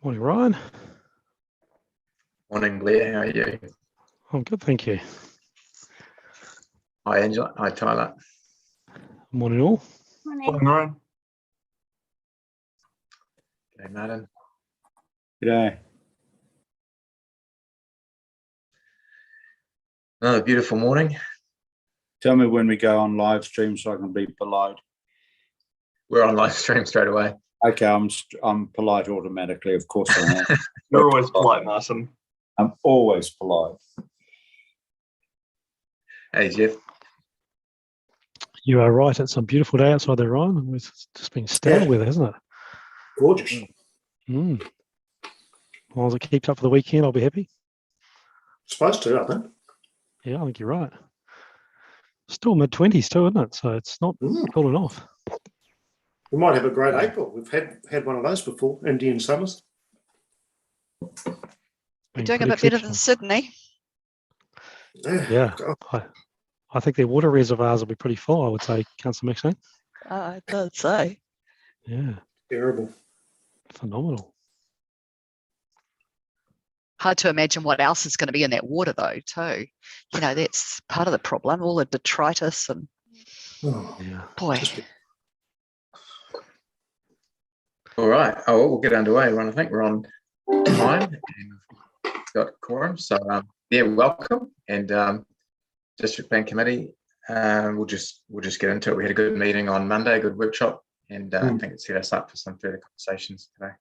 Morning, Ryan. Morning, Blair. How are you? I'm good, thank you. Hi, Angela. Hi, Tyler. Morning, all. Morning, Ryan. G'day, Martin. G'day. Another beautiful morning. Tell me when we go on live stream so I can be polite. We're on live stream straight away. Okay, I'm polite automatically. Of course I am. You're always polite, Martin. I'm always polite. Hey, Jeff. You are right. It's a beautiful day outside there, Ryan. It's just been stellar weather, hasn't it? Gorgeous. As long as it keeps up for the weekend, I'll be happy. Supposed to, I think. Yeah, I think you're right. Still mid-20s too, isn't it? So it's not cooling off. We might have a great April. We've had one of those before, Indian summers. You're doing a bit better than Sydney. Yeah. I think their water reservoirs will be pretty full, I would say, Councillor Maxine. It does say. Yeah. Terrible. Phenomenal. Hard to imagine what else is going to be in that water, though, too. You know, that's part of the problem, all the detritus and, Yeah. boy. All right. Oh, well, we'll get underway, everyone. I think we're on time and got quorum. So, yeah, welcome. And District Plan Committee, we'll just get into it. We had a good meeting on Monday, a good workshop, and I think it set us up for some further conversations today.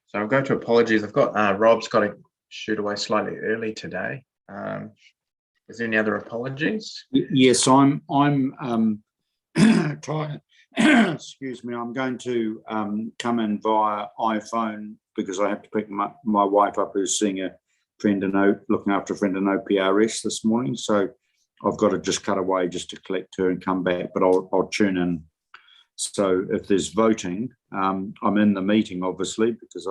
So I'll go to apologies. I've got Rob's got to shoot away slightly early today. Is there any other apologies? Yes, I'm trying. Excuse me. I'm going to come in via iPhone because I have to pick my wife up, who's seeing a friend in looking after a friend in OPRS this morning. So I've got to just cut away just to collect her and come back. But I'll tune in. So if there's voting, I'm in the meeting obviously because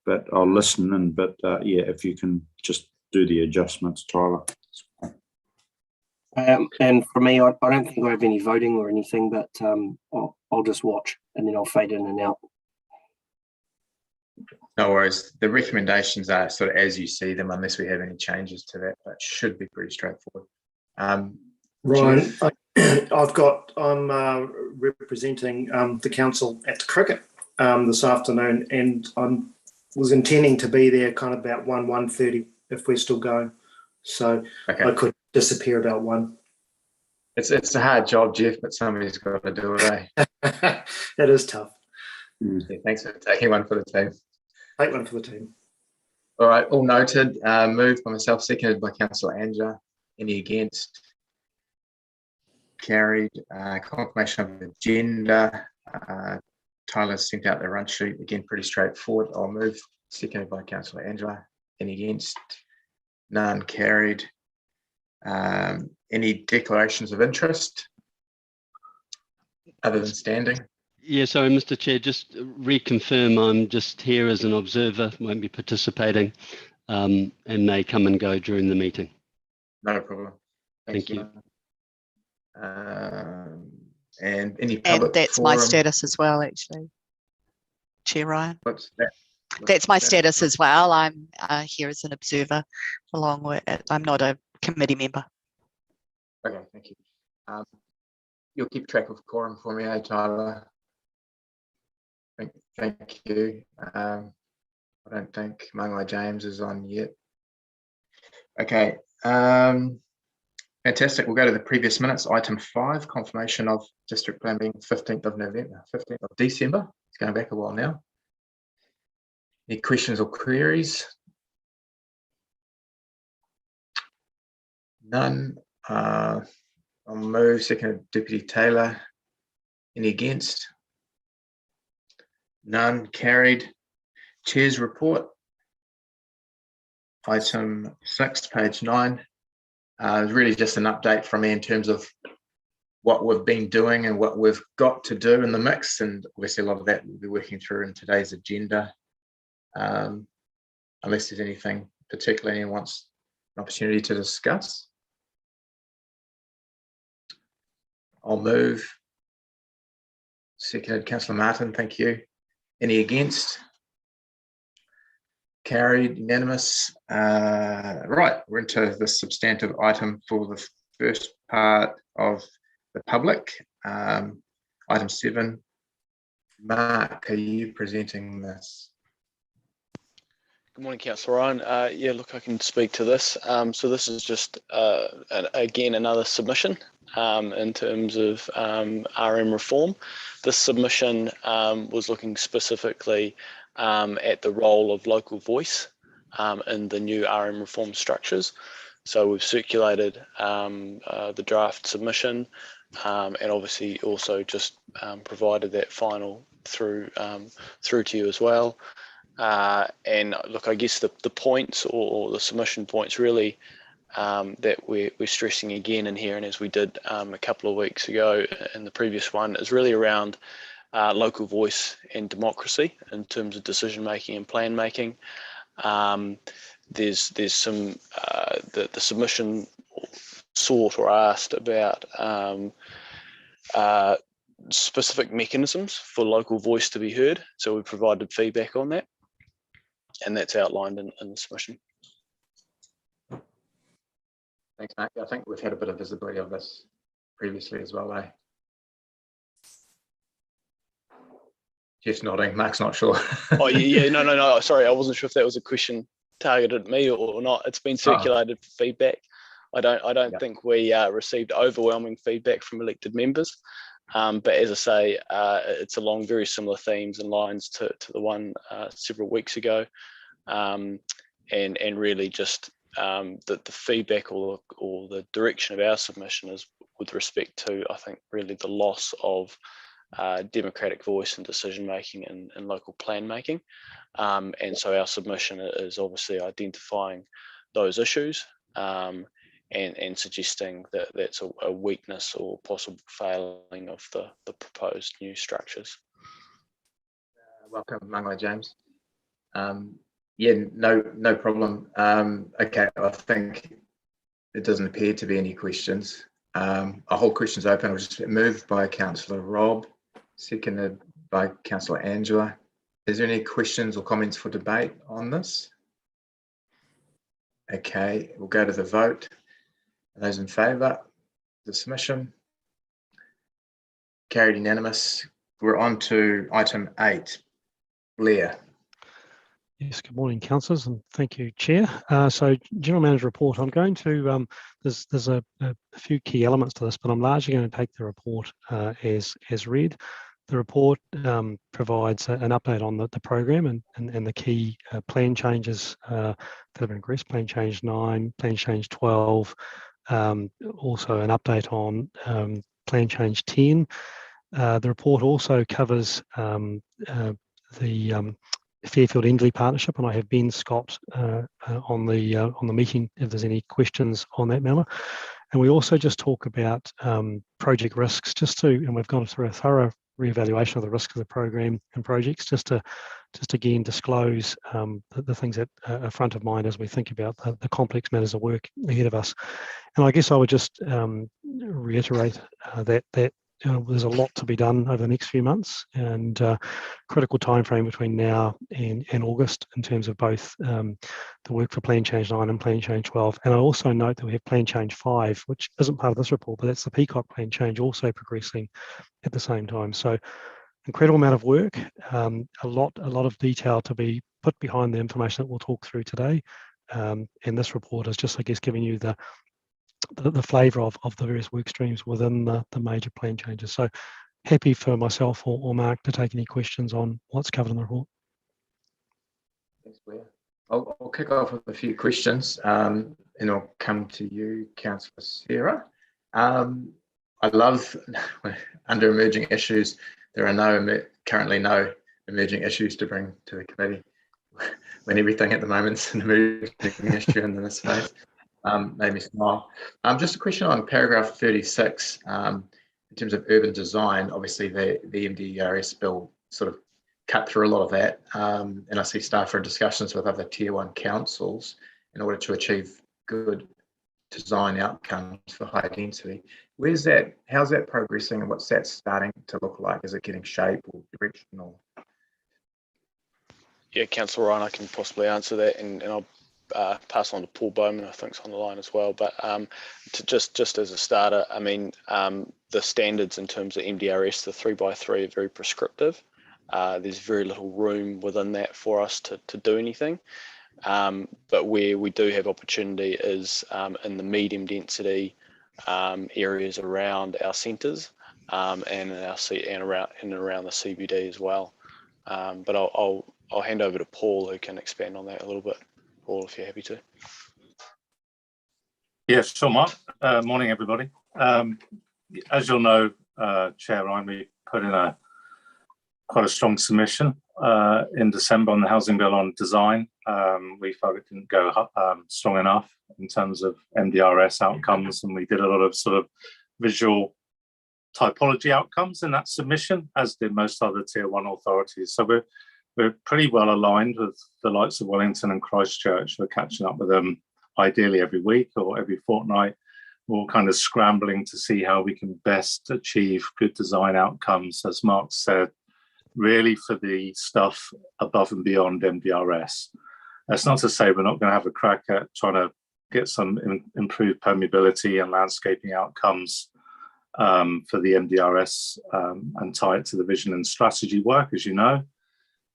but I'll listen. Yeah, if you can just do the adjustments, Tyler. And for me, I don't think I have any voting or anything, but I'll just watch and then I'll fade in and out. No worries. The recommendations are sort of as you see them, unless we have any changes to that, but should be pretty straightforward. Ryan, I'm representing the council at the cricket this afternoon, and I was intending to be there kind of about 1:30 if we're still going. So okay. I could disappear about 1. It's a hard job, Jeff, but somebody's got to do it, eh? It is tough. Yeah, thanks for taking one for the team. Take one for the team. All right, all noted. Moved by myself, seconded by Councillor Angela. Any against? Carried. Confirmation of the agenda. Tyler sent out the run sheet. Again, pretty straightforward. I'll move. Seconded by Councillor Angela. Any against? None. Carried. Any declarations of interest other than standing? Yeah, sorry, Mr. Chair, just reconfirm I'm just here as an observer, won't be participating, and may come and go during the meeting. No problem. Thank you. And any public And that's forum? my status as well, actually, Chair Ryan. What's that? That's my status as well. I'm here as an observer, along with, I'm not a committee member. Okay, thank you. You'll keep track of quorum for me, eh, Tyler? Thank you. I don't think Mangai James is on yet. Okay, fantastic. We'll go to the previous minutes. Item 5, confirmation of district plan being 15th of November, 15th of December. It's going back a while now. Any questions or queries? None. I'll move. Second, Deputy Taylor. Any against? None. Carried. Chair's report. Item 6, page 9. Really just an update from me in terms of what we've been doing and what we've got to do in the mix, and obviously a lot of that we'll be working through in today's agenda. unless there's anything particularly anyone wants an opportunity to discuss. I'll move. Seconded, Councillor Martin, thank you. Any against? Carried, unanimous. Right, we're into the substantive item for the first part of the public. Item 7. Mark, are you presenting this? Good morning, Councillor Ryan. Yeah, look, I can speak to this. So this is just, again, another submission in terms of RM reform. This submission was looking specifically at the role of local voice in the new RM reform structures. So we've circulated the draft submission and obviously also just provided that final through to you as well. And look, I guess the points or the submission points really that we're stressing again in here, and as we did a couple of weeks ago in the previous one, is really around local voice and democracy in terms of decision making and plan making. There's some the submission sought or asked about specific mechanisms for local voice to be heard. So we provided feedback on that, and that's outlined in the submission. Thanks, Mark. I think we've had a bit of visibility of this previously as well, eh? Jeff's nodding. Mark's not sure. Oh yeah, no. Sorry, I wasn't sure if that was a question targeted at me or not. It's been circulated for feedback. I don't think we received overwhelming feedback from elected members, but as I say, it's along very similar themes and lines to the one several weeks ago, and really just the feedback or the direction of our submission is with respect to, I think, really the loss of democratic voice and decision making and local plan making, and so our submission is obviously identifying those issues and suggesting that that's a weakness or possible failing of the proposed new structures. Welcome, Mangala James. Yeah, no problem. Okay, I think it doesn't appear to be any questions. I'll hold questions open. I'll just moved by Councillor Rob, seconded by Councillor Angela. Is there any questions or comments for debate on this? Okay, we'll go to the vote. Those in favour, the submission. Carried, unanimous. We're on to item 8. Blair. Yes, good morning, councillors, and thank you, Chair. So, General Manager report. I'm going to, there's a few key elements to this, but I'm largely going to take the report as read. The report provides an update on the program and the key plan changes that have been agreed. Plan change 9, plan change 12, also an update on plan change 10. The report also covers the Fairfield-Endley partnership, and I have Ben Scott on the meeting if there's any questions on that matter. And we also just talk about project risks, and we've gone through a thorough reevaluation of the risks of the program and projects, just again disclose the things that are front of mind as we think about the complex matters of work ahead of us. And I guess I would just reiterate that there's a lot to be done over the next few months, and critical time frame between now and August in terms of both the work for Plan Change 9 and Plan Change 12. And I also note that we have Plan Change 5, which isn't part of this report, but that's the Peacock Plan Change also progressing at the same time. So incredible amount of work, a lot of detail to be put behind the information that we'll talk through today. And this report is just, I guess, giving you the flavour of the various work streams within the major plan changes. So happy for myself or Mark to take any questions on what's covered in the report. Thanks, Blair. I'll kick off with a few questions and I'll come to you, Councillor Sarah. I love under emerging issues, there are currently no emerging issues to bring to the committee when everything at the moment is an emerging issue in this space. Made me smile. Just a question on paragraph 36 in terms of urban design. Obviously, the MDERS bill sort of cut through a lot of that, and I see staff are in discussions with other tier 1 councils in order to achieve good design outcomes for high density. How's that progressing, and what's that starting to look like? Is it getting shape or directional? Yeah, Councillor Ryan, I can possibly answer that, and I'll pass on to Paul Bowman, I think's on the line as well. But just as a starter, I mean, the standards in terms of MDRS, the 3x3 are very prescriptive. There's very little room within that for us to do anything. But where we do have opportunity is in the medium density areas around our centres and around the CBD as well. But I'll hand over to Paul, who can expand on that a little bit. Paul, if you're happy to. Yeah, sure, Mark. Morning, everybody. As you'll know, Chair Ryan, we put in quite a strong submission in December on the Housing Bill on design. We felt it didn't go strong enough in terms of MDRS outcomes, and we did a lot of sort of visual typology outcomes in that submission, as did most other tier 1 authorities. So we're pretty well aligned with the likes of Wellington and Christchurch. We're catching up with them ideally every week or every fortnight. We're kind of scrambling to see how we can best achieve good design outcomes, as Mark said, really for the stuff above and beyond MDRS. That's not to say we're not going to have a crack at trying to get some improved permeability and landscaping outcomes for the MDRS and tie it to the vision and strategy work, as you know.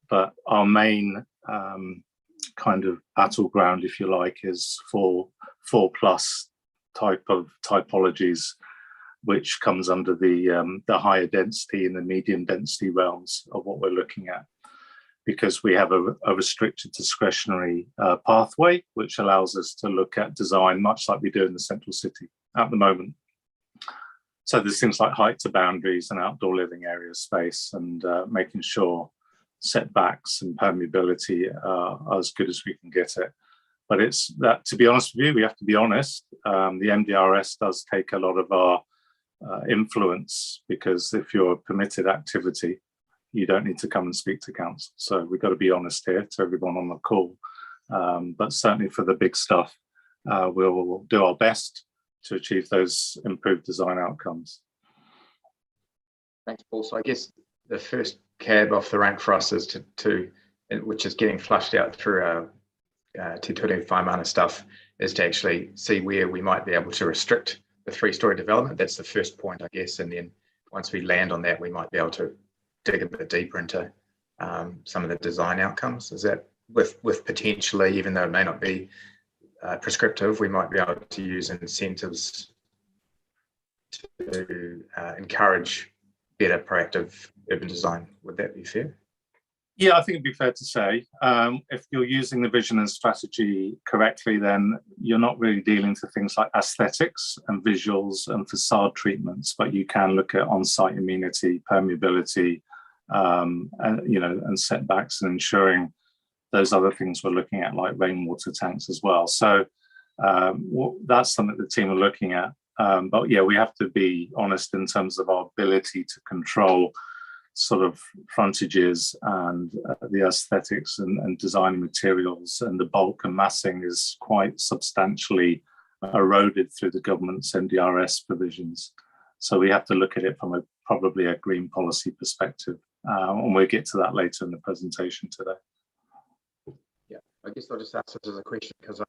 But our main kind of battleground, if you like, is 4+ type of typologies, which comes under the higher density and the medium density realms of what we're looking at, because we have a restricted discretionary pathway, which allows us to look at design much like we do in the central city at the moment. So there's things like height to boundaries and outdoor living area space, and making sure setbacks and permeability are as good as we can get it. But it's that, to be honest with you, we have to be honest, the MDRS does take a lot of our influence, because if you're a permitted activity, you don't need to come and speak to council. So we've got to be honest here to everyone on the call. But certainly for the big stuff, we'll do our best to achieve those improved design outcomes. Thanks, Paul. So I guess the first cab off the rank for us is which is getting flushed out through our Te Ture Whaimana stuff, is to actually see where we might be able to restrict the 3-story development. That's the first point, I guess. And then once we land on that, we might be able to dig a bit deeper into some of the design outcomes. Is that with potentially, even though it may not be prescriptive, we might be able to use incentives to encourage better proactive urban design. Would that be fair? Yeah, I think it'd be fair to say, if you're using the vision and strategy correctly, then you're not really dealing to things like aesthetics and visuals and facade treatments, but you can look at on-site amenity, permeability, and setbacks, and ensuring those other things we're looking at, like rainwater tanks as well. So that's something the team are looking at. But yeah, we have to be honest in terms of our ability to control sort of frontages and the aesthetics and design materials, and the bulk and massing is quite substantially eroded through the government's MDRS provisions. So we have to look at it from probably a green policy perspective, and we'll get to that later in the presentation today. Yeah, I guess I'll just ask this as a question, because I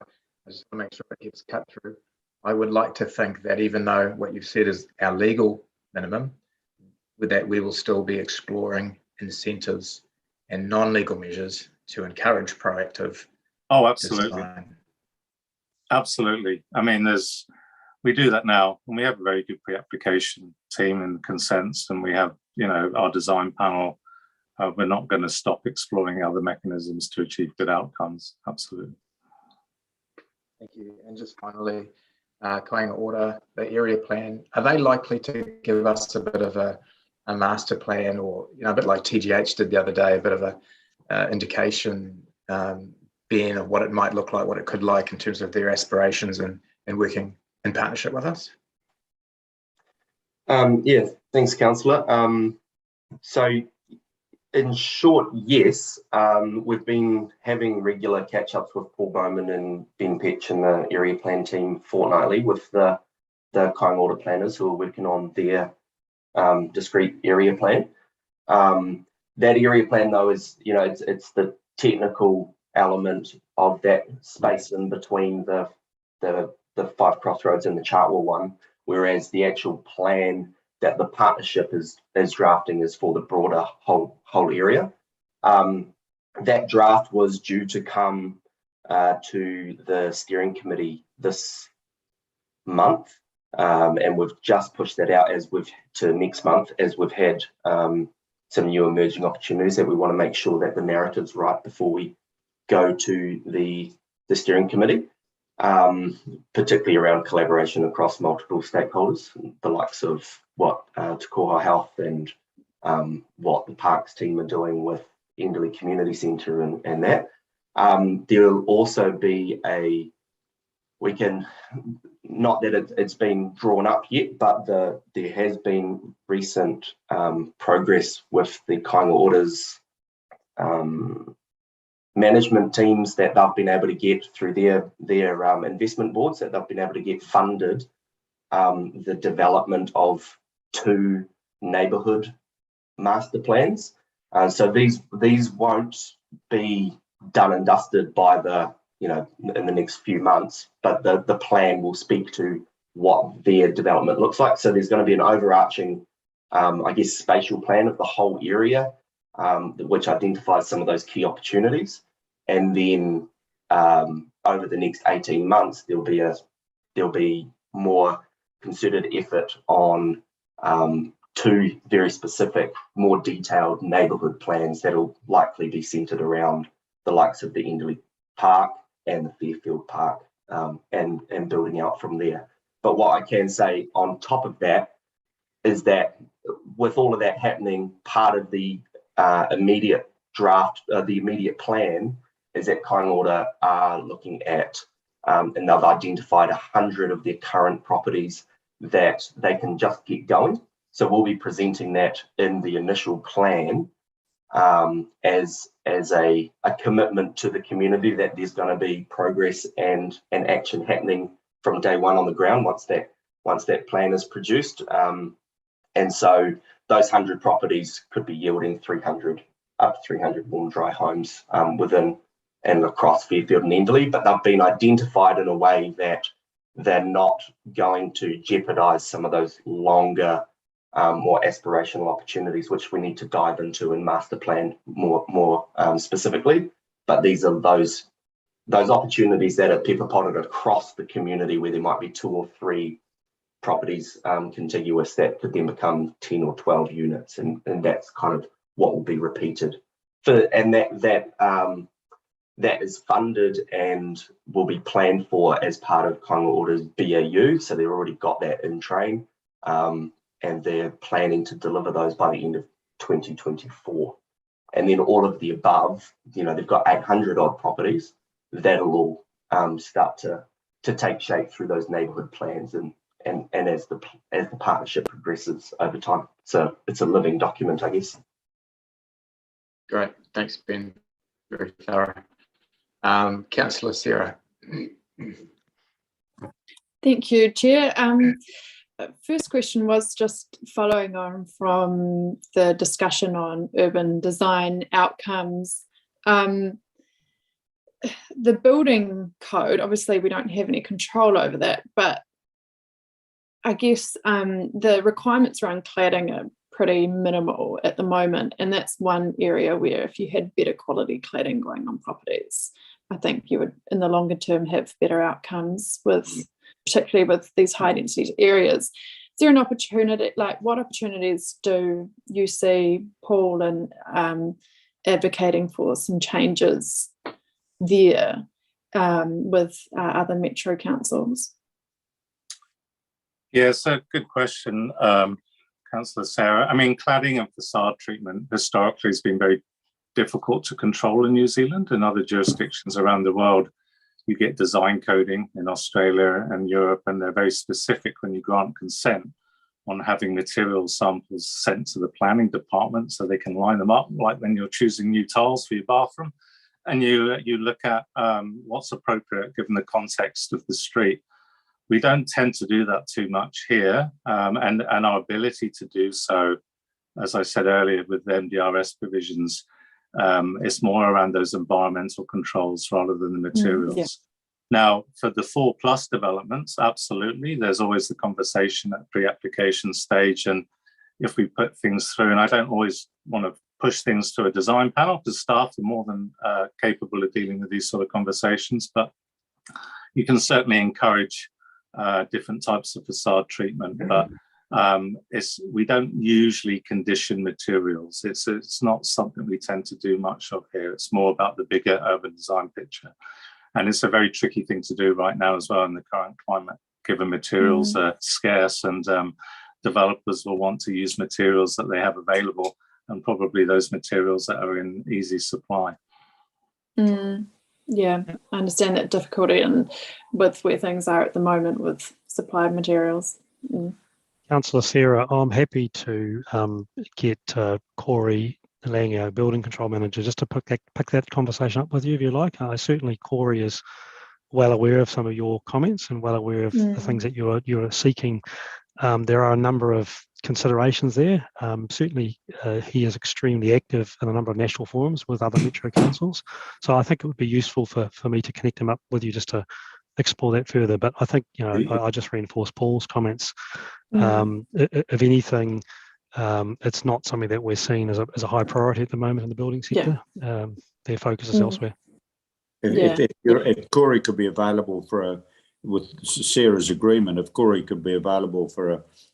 just want to make sure it gets cut through. I would like to think that even though what you've said is our legal minimum, with that we will still be exploring incentives and non-legal measures to encourage proactive design. Absolutely. I mean, we do that now, and we have a very good pre-application team and consents, and we have, our design panel. We're not going to stop exploring other mechanisms to achieve good outcomes. Absolutely. Thank you. And just finally, Kāinga Ora, the area plan, are they likely to give us a bit of a master plan, or a bit like TGH did the other day, a bit of a indication, Ben, of what it might look like, what it could like in terms of their aspirations and working in partnership with us? Yeah, thanks, Councillor. So in short, yes. We've been having regular catch-ups with Paul Bowman and Ben Petch and the area plan team fortnightly with the Kāinga Ora planners who are working on their discrete area plan. That area plan, though, is, it's the technical element of that space in between the 5 crossroads and the Chartwell one, whereas the actual plan that the partnership is drafting is for the broader whole area. That draft was due to come to the steering committee this month, and we've just pushed that out to next month, as we've had some new emerging opportunities that we want to make sure that the narrative's right before we go to the steering committee, particularly around collaboration across multiple stakeholders, the likes of what Te Koha Health and what the parks team are doing with Enderley Community Centre and that. There'll also be not that it's been drawn up yet, but there has been recent progress with the Kāinga Ora's management teams that they've been able to get through their investment boards, that they've been able to get funded the development of 2 neighbourhood master plans. So these won't be done and dusted by in the next few months, but the plan will speak to what their development looks like. So there's going to be an overarching, spatial plan of the whole area, which identifies some of those key opportunities. And then over the next 18 months, there'll be more concerted effort on 2 very specific, more detailed neighbourhood plans that'll likely be centred around the likes of the Enderley Park and the Fairfield Park, and building out from there. But what I can say on top of that is that with all of that happening, part of the immediate draft, the immediate plan, is that Kāinga Ora are looking at, and they've identified 100 of their current properties that they can just get going. So we'll be presenting that in the initial plan as a commitment to the community that there's going to be progress and action happening from day one on the ground once that plan is produced. And so those 100 properties could be yielding up to 300 warm dry homes within and across Fairfield and Enderley, but they've been identified in a way that they're not going to jeopardise some of those longer, more aspirational opportunities, which we need to dive into and master plan more specifically. But these are those opportunities that are pepper potted across the community, where there might be 2 or 3 properties contiguous that could then become 10 or 12 units, and that's kind of what will be repeated. That is funded and will be planned for as part of Kāinga Ora's BAU, so they've already got that in train, and they're planning to deliver those by the end of 2024. And then all of the above, they've got 800 odd properties that'll all start to take shape through those neighbourhood plans and as the partnership progresses over time. So it's a living document, I guess. Great, thanks, Ben. Very thorough. Councillor Sarah. Thank you, Chair. First question was just following on from the discussion on urban design outcomes. The building code, obviously we don't have any control over that, but I guess the requirements around cladding are pretty minimal at the moment, and that's one area where if you had better quality cladding going on properties, I think you would in the longer term have better outcomes, particularly with these high density areas. Is there an opportunity, what opportunities do you see, Paul, in advocating for some changes there with other metro councils? Yeah, so good question, Councillor Sarah. I mean, cladding and facade treatment historically has been very difficult to control in New Zealand and other jurisdictions around the world. You get design coding in Australia and Europe, and they're very specific when you grant consent on having material samples sent to the planning department so they can line them up, like when you're choosing new tiles for your bathroom. And you look at what's appropriate given the context of the street. We don't tend to do that too much here, and our ability to do so, as I said earlier, with the MDRS provisions, it's more around those environmental controls rather than the materials. Yeah. Now, for the 4+ developments, absolutely, there's always the conversation at pre-application stage, and if we put things through, and I don't always want to push things to a design panel because staff are more than capable of dealing with these sort of conversations, but you can certainly encourage different types of facade treatment, but we don't usually condition materials. It's not something we tend to do much of here. It's more about the bigger urban design picture. And it's a very tricky thing to do right now as well in the current climate, given materials are scarce and developers will want to use materials that they have available and probably those materials that are in easy supply. Yeah, I understand that difficulty and with where things are at the moment with supplied materials. Councillor Sarah, I'm happy to get Corey Lange, our building control manager, just to pick that conversation up with you if you like. Certainly Corey is well aware of some of your comments and well aware of the things that you're seeking. There are a number of considerations there. Certainly he is extremely active in a number of national forums with other metro councils. So I think it would be useful for me to connect him up with you just to explore that further. But I think, I just reinforce Paul's comments. If anything, it's not something that we're seeing as a high priority at the moment in the building sector. Their focus is elsewhere. If Corey could be available with Sarah's agreement, if Corey could be available for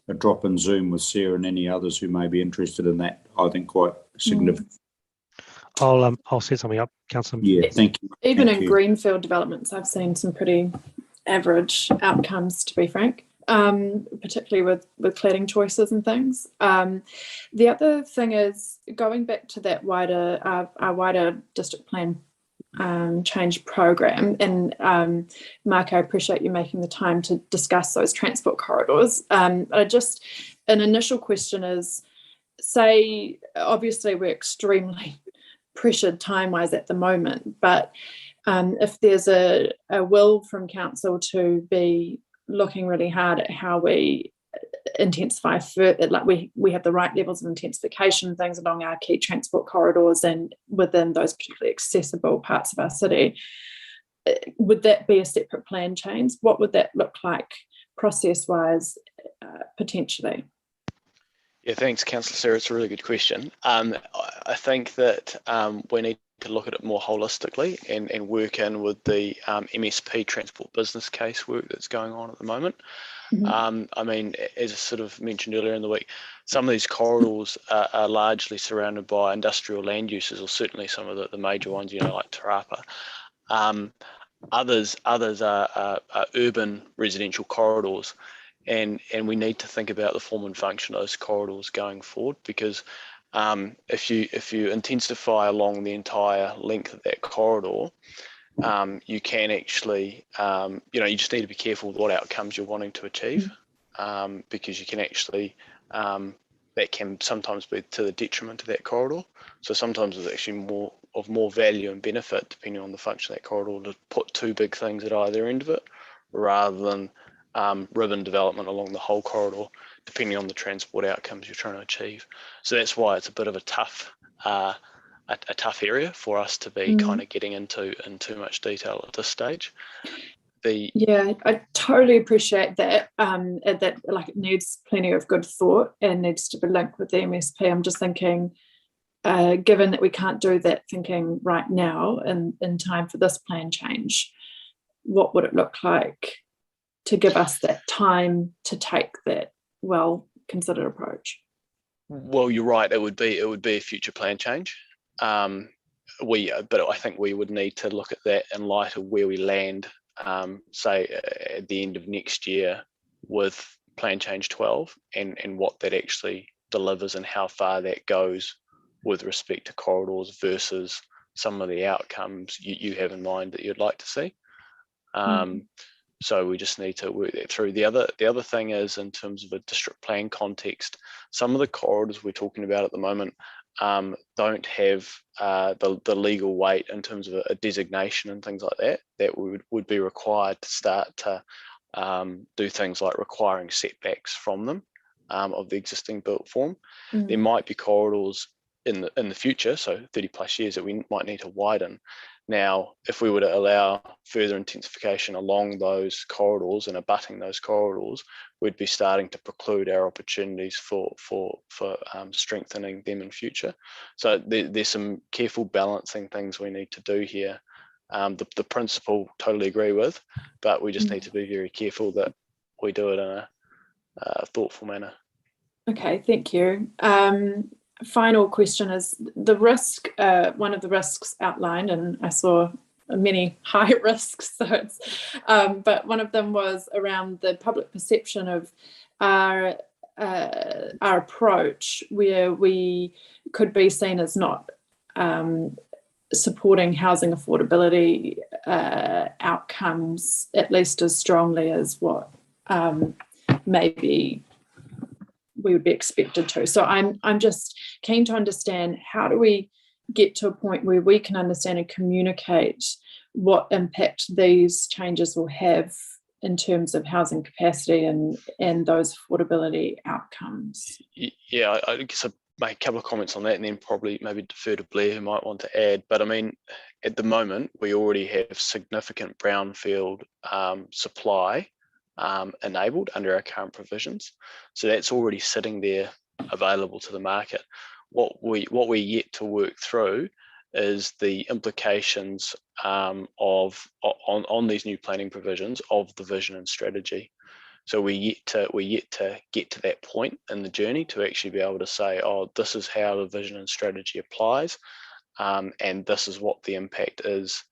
a drop in Zoom with Sarah and any others who may be interested in that, I think quite significant. I'll set something up, Councillor. Yeah, thank you. Even in greenfield developments, I've seen some pretty average outcomes, to be frank, particularly with cladding choices and things. The other thing is going back to that our wider district plan change program, and Mark, I appreciate you making the time to discuss those transport corridors. An initial question is, say, obviously we're extremely pressured time-wise at the moment, but if there's a will from council to be looking really hard at how we intensify further, like we have the right levels of intensification things along our key transport corridors and within those particularly accessible parts of our city, would that be a separate plan change? What would that look like process-wise, potentially? Yeah, thanks, Councillor Sarah. It's a really good question. I think that we need to look at it more holistically and work in with the MSP transport business case work that's going on at the moment. I mean, as I sort of mentioned earlier in the week, some of these corridors are largely surrounded by industrial land uses, or certainly some of the major ones, like Te Rapa. Others are urban residential corridors. And we need to think about the form and function of those corridors going forward, because if you intensify along the entire length of that corridor, you can actually, you just need to be careful with what outcomes you're wanting to achieve, because you can actually, that can sometimes be to the detriment of that corridor. So sometimes it's actually more value and benefit, depending on the function of that corridor, to put two big things at either end of it, rather than ribbon development along the whole corridor, depending on the transport outcomes you're trying to achieve. So that's why it's a bit of a tough area for us to be kind of getting into in too much detail at this stage. Yeah, I totally appreciate that. And that it needs plenty of good thought and needs to be linked with the MSP. I'm just thinking, given that we can't do that thinking right now in time for this plan change, what would it look like to give us that time to take that well-considered approach? Well, you're right. It would be a future plan change. But I think we would need to look at that in light of where we land, say at the end of next year with Plan Change 12, and what that actually delivers and how far that goes with respect to corridors versus some of the outcomes you have in mind that you'd like to see. So we just need to work that through. The other thing is, in terms of a district plan context, some of the corridors we're talking about at the moment don't have the legal weight in terms of a designation and things like that would be required to start to do things like requiring setbacks from them of the existing built form. There might be corridors in the future, so 30 plus years, that we might need to widen. Now, if we were to allow further intensification along those corridors and abutting those corridors, we'd be starting to preclude our opportunities for strengthening them in future. So there's some careful balancing things we need to do here. The principle, totally agree with, but we just need to be very careful that we do it in a thoughtful manner. Okay, thank you. Final question is the risk, one of the risks outlined, and I saw many high risks, so it's, but one of them was around the public perception of our approach, where we could be seen as not supporting housing affordability outcomes, at least as strongly as what maybe we would be expected to. So I'm just keen to understand, how do we get to a point where we can understand and communicate what impact these changes will have in terms of housing capacity and those affordability outcomes? Yeah, I guess I'll make a couple of comments on that, and then probably maybe defer to Blair, who might want to add. But I mean, at the moment, we already have significant brownfield supply enabled under our current provisions. So that's already sitting there available to the market. What we're yet to work through is the implications on these new planning provisions of the vision and strategy. So we're yet to get to that point in the journey to actually be able to say, oh, this is how the vision and strategy applies, and this is what the impact is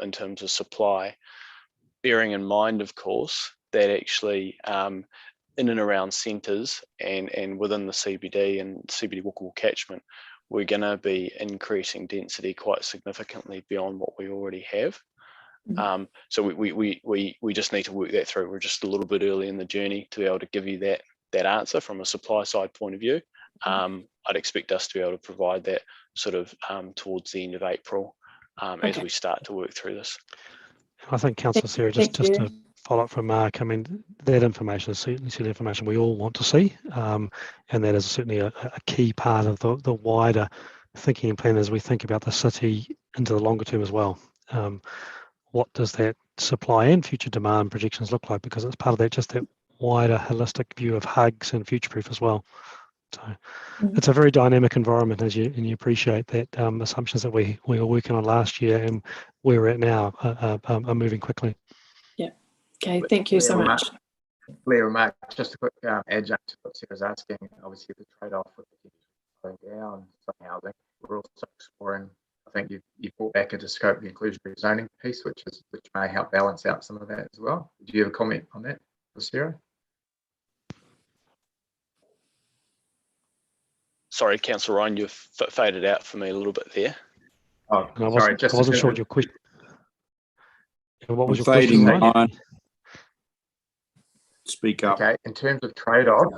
in terms of supply. Bearing in mind, of course, that actually in and around centres and within the CBD and CBD walkable catchment, we're going to be increasing density quite significantly beyond what we already have. So we just need to work that through. We're just a little bit early in the journey to be able to give you that answer from a supply side point of view. I'd expect us to be able to provide that sort of towards the end of April as we start to work through this. I think, Councillor Sarah, just to follow up from Mark, I mean, that information is certainly the information we all want to see, and that is certainly a key part of the wider thinking and plan as we think about the city into the longer term as well. What does that supply and future demand projections look like? Because it's part of that, just that wider holistic view of hugs and future-proof as well. So it's a very dynamic environment, and you appreciate that assumptions that we were working on last year and where we're at now are moving quickly. Yeah. Okay. Thank you so much. Blair, Mark, just a quick adjunct to what Sarah's asking. Obviously, the trade-off with the going down some housing, we're also exploring. I think you've brought back into scope the inclusionary zoning piece, which may help balance out some of that as well. Do you have a comment on that, Sarah? Sorry, Councillor Ryan, you've faded out for me a little bit there. Oh, sorry. I wasn't sure what your question. What was your question, Ryan? Speak up. Okay. In terms of trade-off,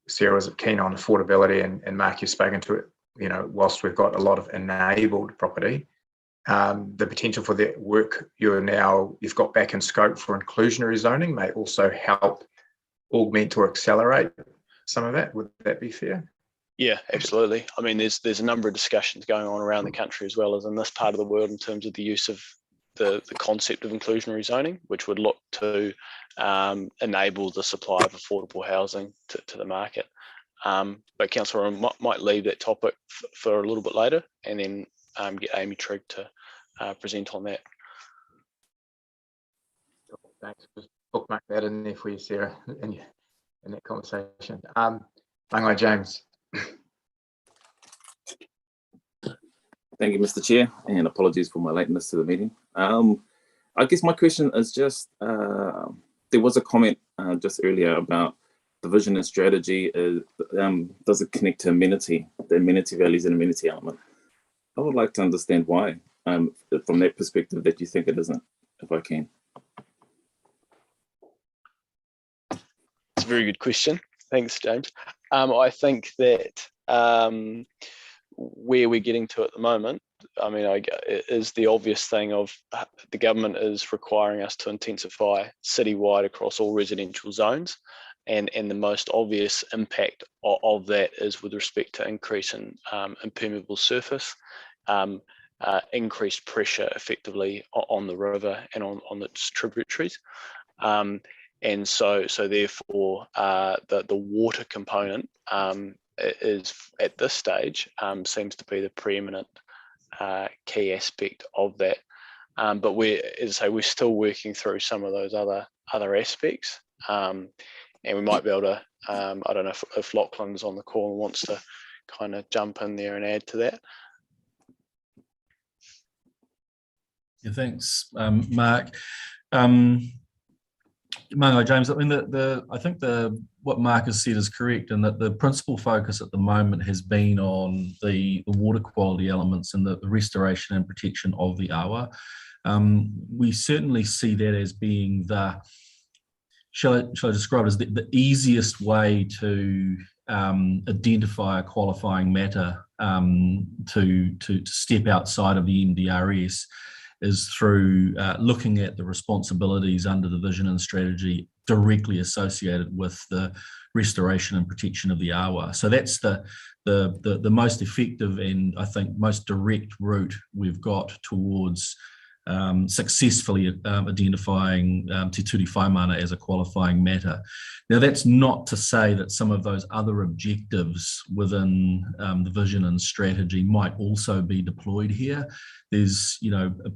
Sarah was keen on affordability, and Mark, you've spoken to it. You know, whilst we've got a lot of enabled property, the potential for that work you've got back in scope for inclusionary zoning may also help augment or accelerate some of that. Would that be fair? Yeah, absolutely. I mean, there's a number of discussions going on around the country as well as in this part of the world in terms of the use of the concept of inclusionary zoning, which would look to enable the supply of affordable housing to the market. But Councillor might leave that topic for a little bit later, and then get Amy Trigg to present on that. Thanks. Just bookmark that in there for you, Sarah, in that conversation. Mangai James. Thank you, Mr. Chair, and apologies for my lateness to the meeting. I guess my question is just, there was a comment just earlier about the vision and strategy. Does it connect to amenity, the amenity values and amenity element? I would like to understand why. from that perspective that you think it isn't, if I can? It's a very good question. Thanks, James. I think that where we're getting to at the moment, I mean, it is the obvious thing of the government is requiring us to intensify citywide across all residential zones. And the most obvious impact of that is with respect to increase in impermeable surface, increased pressure effectively on the river and on its tributaries. And so therefore, the water component is at this stage seems to be the preeminent key aspect of that. But as I say, we're still working through some of those other aspects. And we might be able to, I don't know if Lachlan's on the call and wants to kind of jump in there and add to that. Yeah, thanks, Mark. No, James, I mean, I think what Mark has said is correct, and that the principal focus at the moment has been on the water quality elements and the restoration and protection of the awa. We certainly see that as being shall I describe it as the easiest way to identify a qualifying matter to step outside of the MDRS is through looking at the responsibilities under the vision and strategy directly associated with the restoration and protection of the awa. So that's the most effective and I think most direct route we've got towards successfully identifying Te Ture Whaimana as a qualifying matter. Now, that's not to say that some of those other objectives within the vision and strategy might also be deployed here. There's,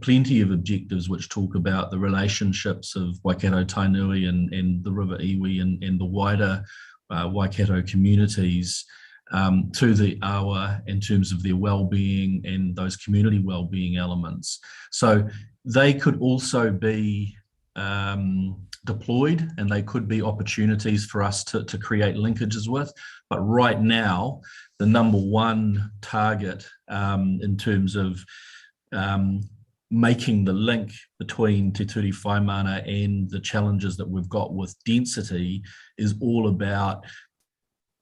plenty of objectives which talk about the relationships of Waikato Tainui and the River Iwi and the wider Waikato communities to the awa in terms of their well-being and those community well-being elements. So they could also be deployed, and they could be opportunities for us to create linkages with. But right now, the number one target in terms of making the link between Te Ture Whaimana and the challenges that we've got with density is all about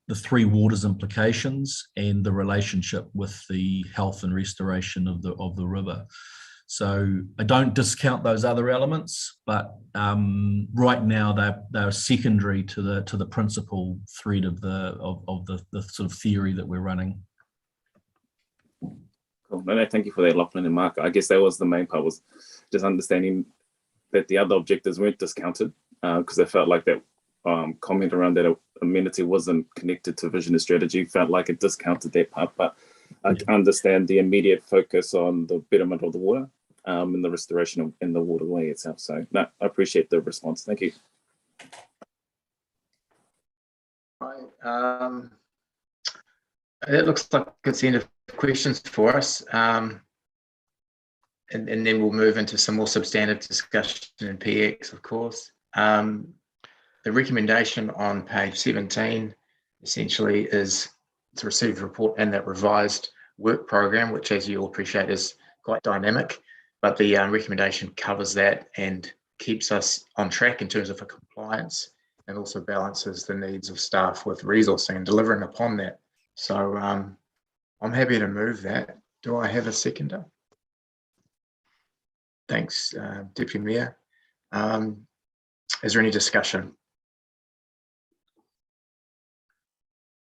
the three waters implications and the relationship with the health and restoration of the river. So I don't discount those other elements, but right now they're secondary to the principal thread of the sort of theory that we're running. Cool. No, thank you for that, Lachlan and Mark. I guess that was the main part, was just understanding that the other objectives weren't discounted, because I felt like that comment around that amenity wasn't connected to vision and strategy felt like it discounted that part, but I understand the immediate focus on the betterment of the water and the restoration in the waterway itself. So no, I appreciate the response. Thank you. Right. It looks like it's the end of questions for us. And then we'll move into some more substantive discussion in PX, of course. The recommendation on page 17 essentially is to receive the report and that revised work program, which, as you all appreciate, is quite dynamic. But the recommendation covers that and keeps us on track in terms of a compliance, and also balances the needs of staff with resourcing and delivering upon that. So I'm happy to move that. Do I have a seconder? Thanks, Deputy Mayor. Is there any discussion?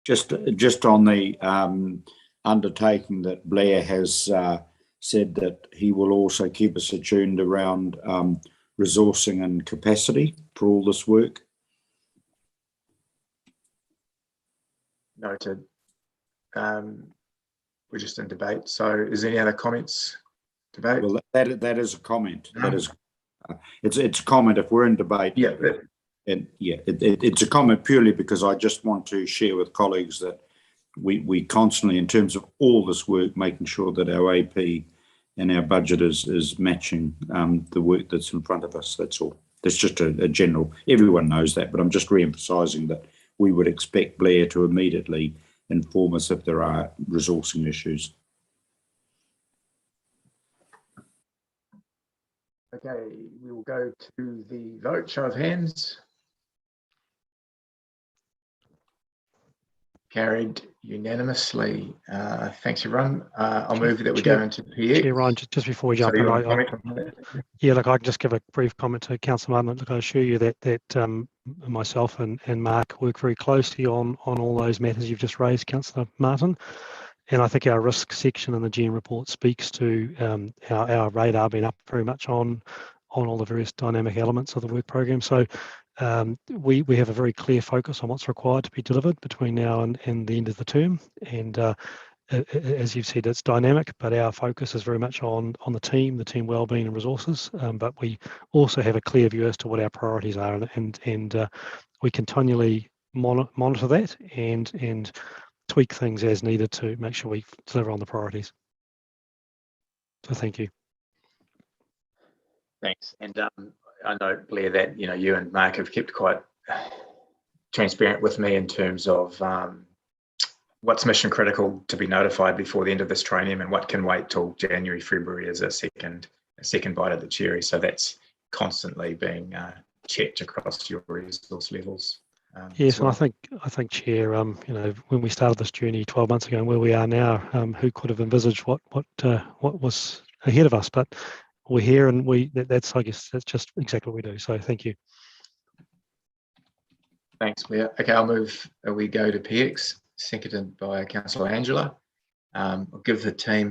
Just on the undertaking that Blair has said that he will also keep us attuned around resourcing and capacity for all this work. Noted. We're just in debate. So is there any other comments? Debate? Well, that is a comment. That is, it's a comment if we're in debate. Yeah. And yeah, it's a comment purely because I just want to share with colleagues that we constantly, in terms of all this work, making sure that our AP and our budget is matching the work that's in front of us. That's all. That's just a general, everyone knows that, but I'm just re-emphasising that we would expect Blair to immediately inform us if there are resourcing issues. Okay, we will go to the vote. Show of hands. Carried unanimously. Thanks, everyone. I'll move that we go into PX. Chair Ryan, just before we jump Sorry, in, you want to comment on that? yeah, look, I can just give a brief comment to Councillor Martin. Look, I assure you that myself and Mark work very closely on all those matters you've just raised, Councillor Martin. And I think our risk section in the GM report speaks to our radar being up very much on all the various dynamic elements of the work program. So we have a very clear focus on what's required to be delivered between now and the end of the term. And as you've said, it's dynamic, but our focus is very much on the team wellbeing and resources. But we also have a clear view as to what our priorities are, and we continually monitor that and tweak things as needed to make sure we deliver on the priorities. So thank you. Thanks. And I know, Blair, that you and Mark have kept quite transparent with me in terms of what's mission critical to be notified before the end of this training and what can wait till January, February as a second bite at the cherry. So that's constantly being checked across your resource levels. Yes, well. and I think, Chair, when we started this journey 12 months ago and where we are now, who could have envisaged what was ahead of us? But we're here, and that's just exactly what we do. So thank you. Thanks, Blair. Okay, I'll move. We go to PX, seconded by Councillor Angela. I'll give the team